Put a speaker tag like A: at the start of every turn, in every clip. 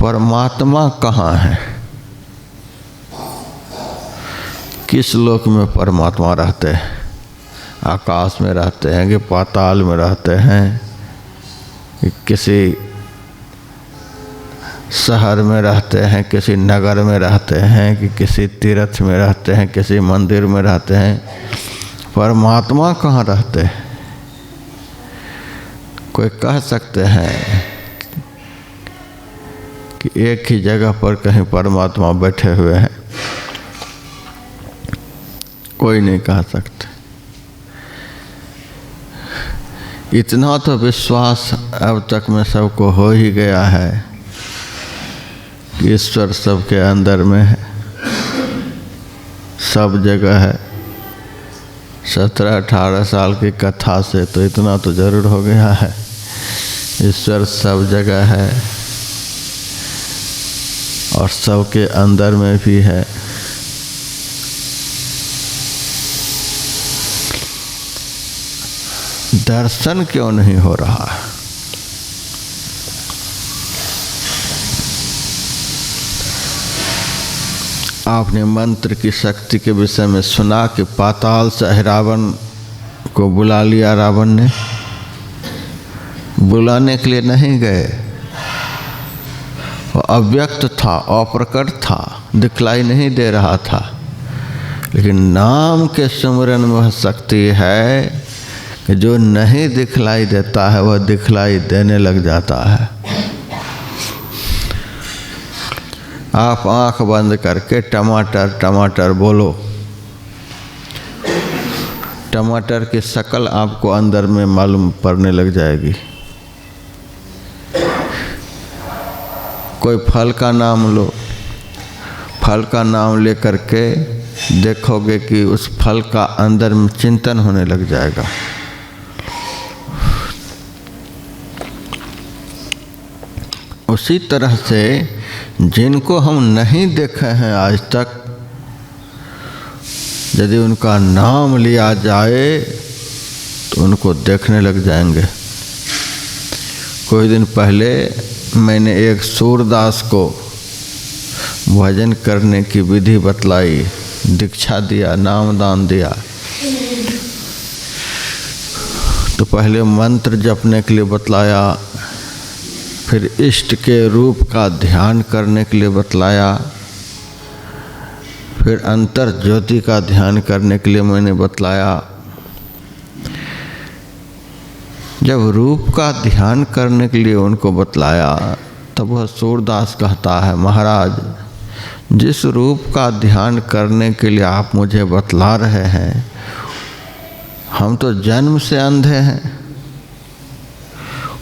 A: परमात्मा कहाँ है, किस लोक में परमात्मा रहते हैं? आकाश में रहते हैं कि पाताल में रहते हैं, कि किसी शहर में रहते हैं, किसी नगर में रहते हैं, कि किसी तीर्थ में रहते हैं, किसी मंदिर में रहते हैं? परमात्मा कहाँ रहते हैं? कोई कह सकते हैं कि एक ही जगह पर कहीं परमात्मा बैठे हुए हैं? कोई नहीं कह सकते। इतना तो विश्वास अब तक में सबको हो ही गया है कि ईश्वर सबके अंदर में है, सब जगह है। 17-18 साल की कथा से तो इतना तो जरूर हो गया है, ईश्वर सब जगह है और सबके अंदर में भी है। दर्शन क्यों नहीं हो रहा? आपने मंत्र की शक्ति के विषय में सुना कि पाताल से रावण को बुला लिया। रावण ने बुलाने के लिए नहीं गए, वो अव्यक्त था, अप्रकट था, दिखलाई नहीं दे रहा था, लेकिन नाम के सुमिरन में वह शक्ति है कि जो नहीं दिखलाई देता है वह दिखलाई देने लग जाता है। आप आंख बंद करके टमाटर टमाटर बोलो, टमाटर की शक्ल आपको अंदर में मालूम पड़ने लग जाएगी। कोई फल का नाम लो, फल का नाम ले करके देखोगे कि उस फल का अंदर में चिंतन होने लग जाएगा। उसी तरह से जिनको हम नहीं देखे हैं आज तक, यदि उनका नाम लिया जाए तो उनको देखने लग जाएंगे। कुछ दिन पहले मैंने एक सूरदास को भजन करने की विधि बतलाई, दीक्षा दिया, नामदान दिया। तो पहले मंत्र जपने के लिए बतलाया, फिर इष्ट के रूप का ध्यान करने के लिए बतलाया, फिर अंतर ज्योति का ध्यान करने के लिए मैंने बतलाया। जब रूप का ध्यान करने के लिए उनको बतलाया तब वह सूरदास कहता है, महाराज जिस रूप का ध्यान करने के लिए आप मुझे बतला रहे हैं, हम तो जन्म से अंधे हैं,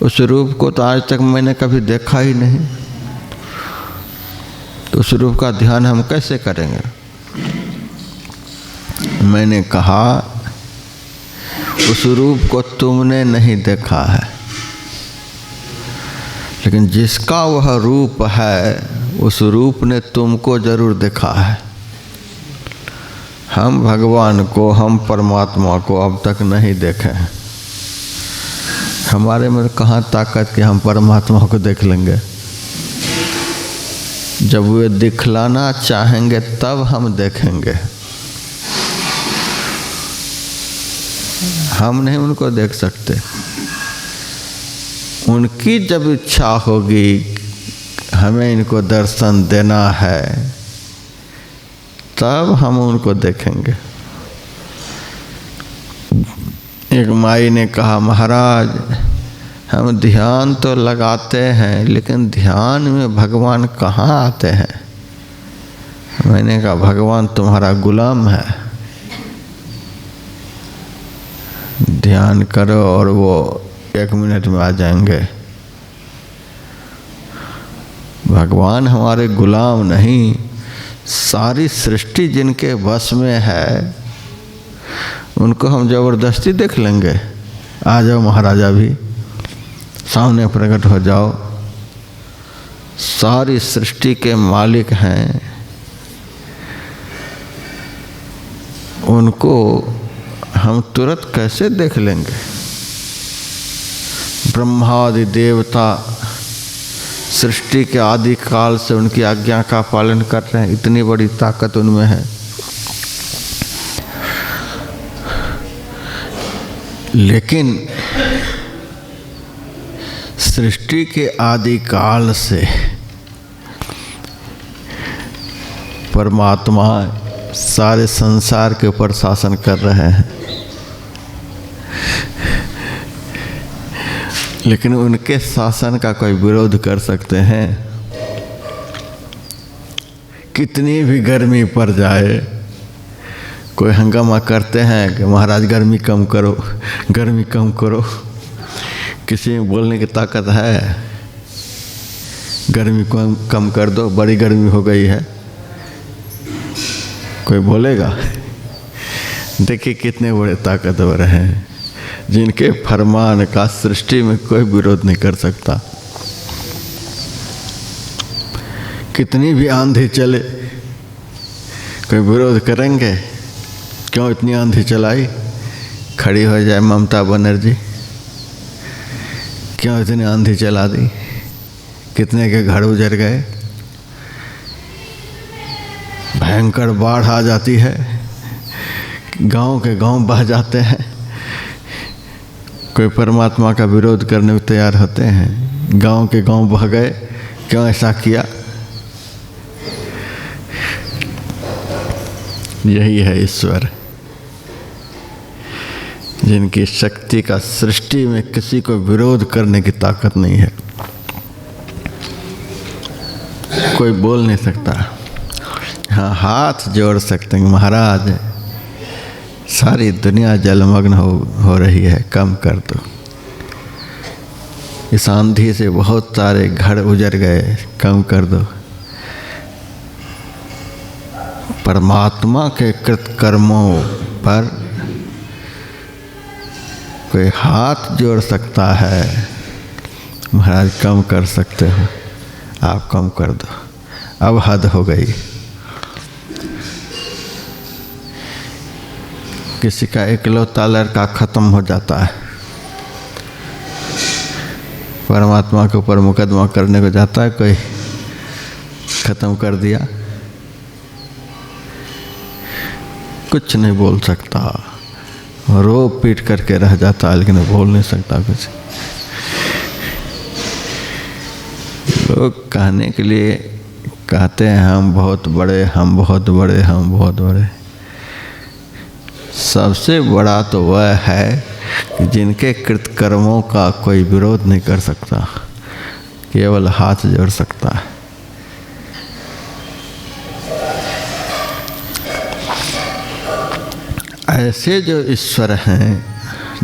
A: उस रूप को तो आज तक मैंने कभी देखा ही नहीं, तो उस रूप का ध्यान हम कैसे करेंगे? मैंने कहा उस रूप को तुमने नहीं देखा है, लेकिन जिसका वह रूप है उस रूप ने तुमको जरूर देखा है। हम भगवान को, हम परमात्मा को अब तक नहीं देखे हैं। हमारे में कहाँ ताकत कि हम परमात्मा को देख लेंगे? जब वे दिखलाना चाहेंगे तब हम देखेंगे, हम नहीं उनको देख सकते। उनकी जब इच्छा होगी हमें इनको दर्शन देना है तब हम उनको देखेंगे। एक माई ने कहा, महाराज हम ध्यान तो लगाते हैं लेकिन ध्यान में भगवान कहाँ आते हैं? मैंने कहा भगवान तुम्हारा गुलाम है, ध्यान करो और वो 1 मिनट में आ जाएंगे। भगवान हमारे गुलाम नहीं, सारी सृष्टि जिनके वश में है उनको हम जबरदस्ती देख लेंगे। आ जाओ महाराजा भी, सामने प्रकट हो जाओ। सारी सृष्टि के मालिक हैं, उनको हम तुरंत कैसे देख लेंगे? ब्रह्मादि देवता सृष्टि के आदि काल से उनकी आज्ञा का पालन कर रहे हैं, इतनी बड़ी ताकत उनमें है। लेकिन सृष्टि के आदि काल से परमात्मा सारे संसार के ऊपर शासन कर रहे हैं, लेकिन उनके शासन का कोई विरोध कर सकते हैं? कितनी भी गर्मी पड़ जाए, कोई हंगामा करते हैं कि महाराज गर्मी कम करो, गर्मी कम करो। किसी में बोलने की ताकत है? गर्मी को कम कर दो, बड़ी गर्मी हो गई है, कोई बोलेगा? देखिए कितने बड़े ताकतवर हैं, जिनके फरमान का सृष्टि में कोई विरोध नहीं कर सकता। कितनी भी आंधी चले, कोई विरोध करेंगे? क्यों इतनी आंधी चलाई? खड़ी हो जाए ममता बनर्जी, क्यों इतनी आंधी चला दी? कितने के घर उजड़ गए, भयंकर बाढ़ आ जाती है, गांव के गांव बह जाते हैं। कोई परमात्मा का विरोध करने को तैयार होते हैं? गांव के गांव बह गए, क्यों ऐसा किया? यही है ईश्वर, जिनकी शक्ति का सृष्टि में किसी को विरोध करने की ताकत नहीं है। कोई बोल नहीं सकता। हाँ, हाथ जोड़ सकते हैं, महाराज सारी दुनिया जलमग्न हो रही है, कम कर दो। इस आंधी से बहुत सारे घर उजड़ गए, कम कर दो। परमात्मा के कृत कर्मों पर कोई हाथ जोड़ सकता है? महाराज कम कर सकते हो, आप कम कर दो, अब हद हो गई। किसी का इकलौता लड़का खत्म हो जाता है, परमात्मा के ऊपर मुकदमा करने को जाता है, कोई खत्म कर दिया, कुछ नहीं बोल सकता, रो पीट करके रह जाता है, लेकिन बोल नहीं सकता कुछ। लोग कहने के लिए कहते हैं हम बहुत बड़े, हम बहुत बड़े, हम बहुत बड़े। सबसे बड़ा तो वह है कि जिनके कृत कर्मों का कोई विरोध नहीं कर सकता, केवल हाथ जोड़ सकता है। ऐसे जो ईश्वर हैं,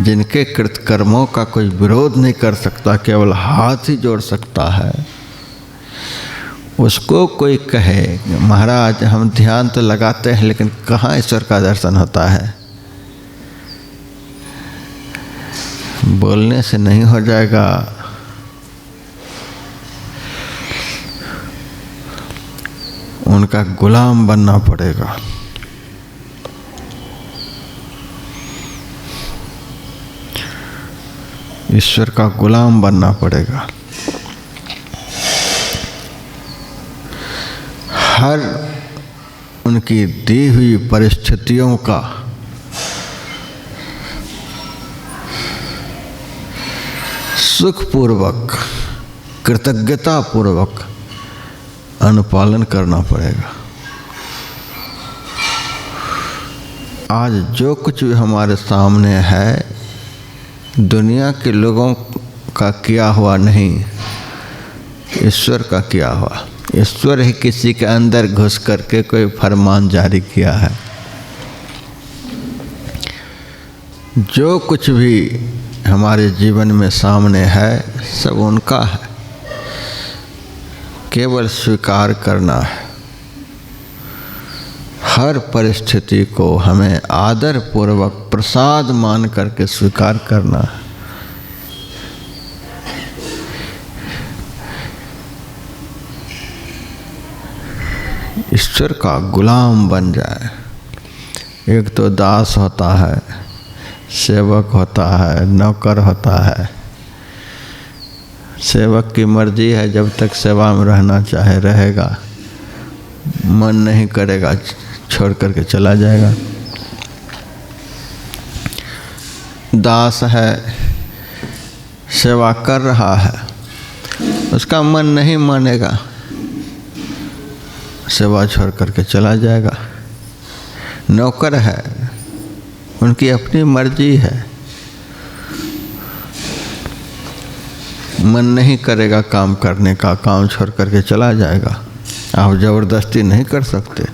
A: जिनके कृत कर्मों का कोई विरोध नहीं कर सकता, केवल हाथ ही जोड़ सकता है, उसको कोई कहे महाराज हम ध्यान तो लगाते हैं, लेकिन कहाँ ईश्वर का दर्शन होता है? बोलने से नहीं हो जाएगा। उनका गुलाम बनना पड़ेगा। ईश्वर का गुलाम बनना पड़ेगा। हर उनकी दी हुई परिस्थितियों का सुखपूर्वक, कृतज्ञतापूर्वक अनुपालन करना पड़ेगा। आज जो कुछ भी हमारे सामने है, दुनिया के लोगों का किया हुआ नहीं, ईश्वर का किया हुआ। ईश्वर ही किसी के अंदर घुस करके कोई फरमान जारी किया है। जो कुछ भी हमारे जीवन में सामने है, सब उनका है, केवल स्वीकार करना है। हर परिस्थिति को हमें आदर पूर्वक प्रसाद मान करके स्वीकार करना है। ईश्वर का गुलाम बन जाए। एक तो दास होता है, सेवक होता है, नौकर होता है, सेवक की मर्जी है, जब तक सेवा में रहना चाहे रहेगा, मन नहीं करेगा छोड़ करके चला जाएगा। दास है, सेवा कर रहा है, उसका मन नहीं मानेगा, सेवा छोड़ करके चला जाएगा। नौकर है, उनकी अपनी मर्जी है, मन नहीं करेगा काम करने का, काम छोड़ करके चला जाएगा। आप जबरदस्ती नहीं कर सकते।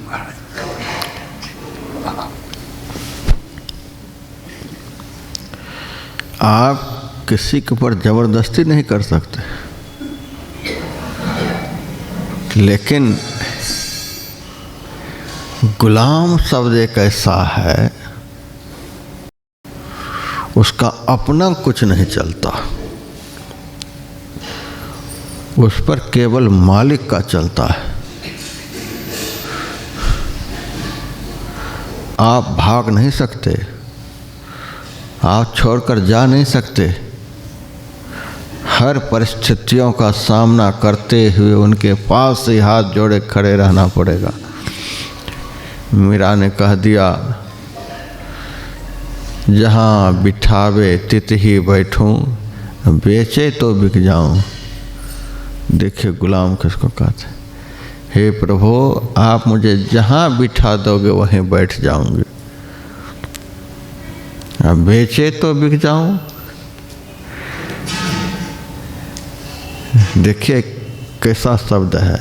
A: आप किसी के ऊपर जबरदस्ती नहीं कर सकते, लेकिन गुलाम शब्द एक ऐसा है, उसका अपना कुछ नहीं चलता, उस पर केवल मालिक का चलता है। आप भाग नहीं सकते, आप छोड़कर जा नहीं सकते। हर परिस्थितियों का सामना करते हुए उनके पास ही हाथ जोड़े खड़े रहना पड़ेगा। मीरा ने कह दिया, जहाँ बिठावे तित ही बैठूं, बेचे तो बिक जाऊं। देखिए गुलाम किसको कहते हैं। हे प्रभु, आप मुझे जहाँ बिठा दोगे वहीं बैठ जाऊंगी, अब बेचे तो बिक जाऊं। देखिए कैसा शब्द है।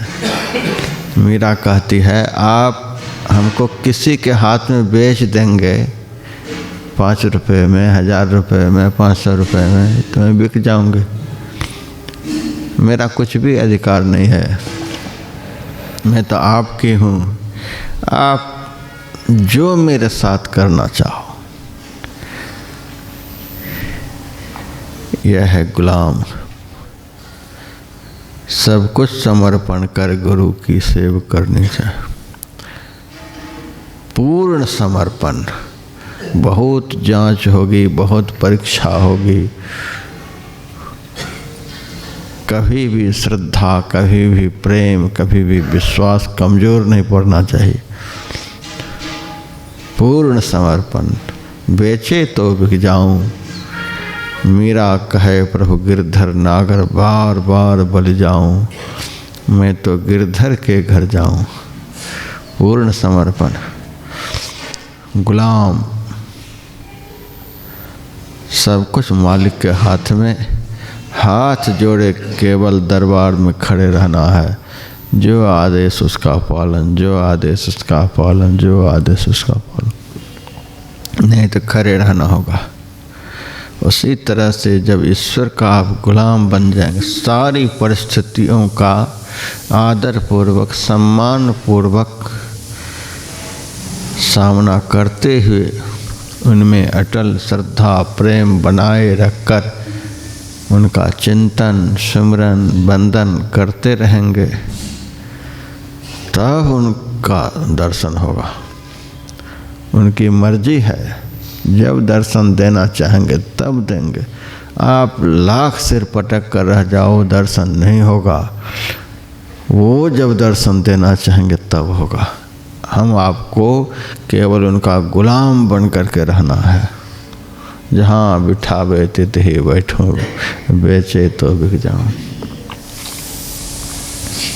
A: मीरा कहती है, आप हमको किसी के हाथ में बेच देंगे 5 रुपये में, 1000 रुपये में, 500 रुपये में, तो मैं बिक जाऊंगी। मेरा कुछ भी अधिकार नहीं है, मैं तो आपकी हूँ। आप जो मेरे साथ करना चाहो। यह है गुलाम। सब कुछ समर्पण कर गुरु की सेवा करनी चाहिए। पूर्ण समर्पण। बहुत जांच होगी, बहुत परीक्षा होगी, कभी भी श्रद्धा, कभी भी प्रेम, कभी भी विश्वास कमज़ोर नहीं पड़ना चाहिए। पूर्ण समर्पण। बेचे तो बिक जाऊं। मीरा कहे, प्रभु गिरधर नागर बार बार बलि जाऊं, मैं तो गिरधर के घर जाऊं। पूर्ण समर्पण। गुलाम। सब कुछ मालिक के हाथ में, हाथ जोड़े केवल दरबार में खड़े रहना है। जो आदेश उसका पालन, जो आदेश उसका पालन, जो आदेश उसका पालन। नहीं तो खड़े रहना होगा। उसी तरह से जब ईश्वर का आप गुलाम बन जाएंगे, सारी परिस्थितियों का आदर पूर्वक, सम्मान पूर्वक सामना करते हुए उनमें अटल श्रद्धा प्रेम बनाए रखकर उनका चिंतन सुमिरन वंदन करते रहेंगे, तब उनका दर्शन होगा। उनकी मर्जी है, जब दर्शन देना चाहेंगे तब देंगे। आप लाख सिर पटक कर रह जाओ, दर्शन नहीं होगा। वो जब दर्शन देना चाहेंगे तब होगा। हम आपको केवल उनका गुलाम बन करके रहना है। जहाँ बिठावे तित ही बैठूं, बेचे तो बिक जाऊं।